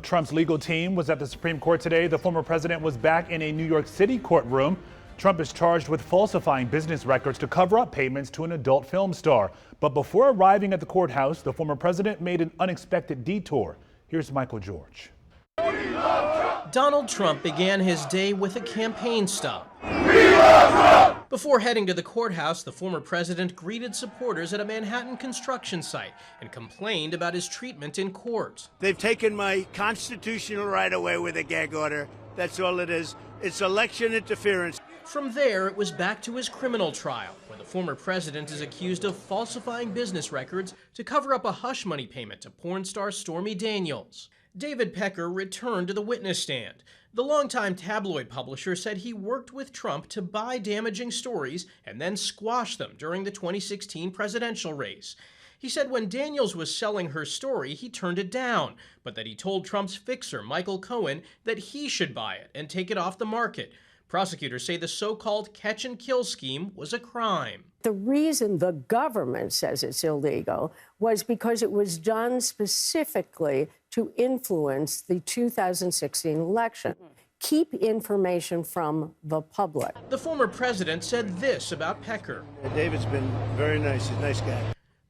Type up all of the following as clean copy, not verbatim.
Trump's legal team was at the Supreme Court today. The former president was back in a New York City courtroom. Trump is charged with falsifying business records to cover up payments to an adult film star. But before arriving at the courthouse, the former president made an unexpected detour. Here's Michael George. Donald Trump began his day with a campaign stop. Before heading to the courthouse, the former president greeted supporters at a Manhattan construction site and complained about his treatment in court. They've taken my constitutional right away with a gag order. That's all it is. It's election interference. From there, it was back to his criminal trial, where the former president is accused of falsifying business records to cover up a hush money payment to porn star Stormy Daniels. David Pecker returned to the witness stand. The longtime tabloid publisher said he worked with Trump to buy damaging stories and then squash them during the 2016 presidential race. He said when Daniels was selling her story, he turned it down, but that he told Trump's fixer, Michael Cohen, that he should buy it and take it off the market. Prosecutors say the so-called catch-and-kill scheme was a crime. The reason the government says it's illegal was because it was done specifically to influence the 2016 election. Keep information from the public. The former president said this about Pecker. David's been very nice. He's a nice guy.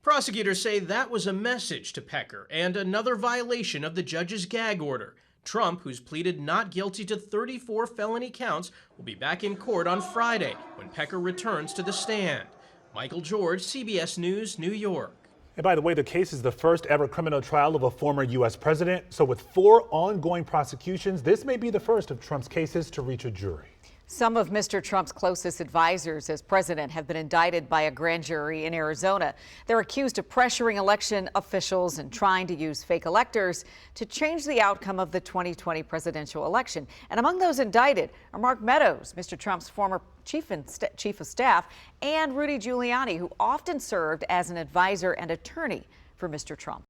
Prosecutors say that was a message to Pecker and another violation of the judge's gag order. Trump, who's pleaded not guilty to 34 felony counts, will be back in court on Friday when Pecker returns to the stand. Michael George, CBS News, New York. And by the way, the case is the first ever criminal trial of a former U.S. president. So with 4 ongoing prosecutions, this may be the first of Trump's cases to reach a jury. Some of Mr. Trump's closest advisors as president have been indicted by a grand jury in Arizona. They're accused of pressuring election officials and trying to use fake electors to change the outcome of the 2020 presidential election. And among those indicted are Mark Meadows, Mr. Trump's former chief of staff, and Rudy Giuliani, who often served as an advisor and attorney for Mr. Trump.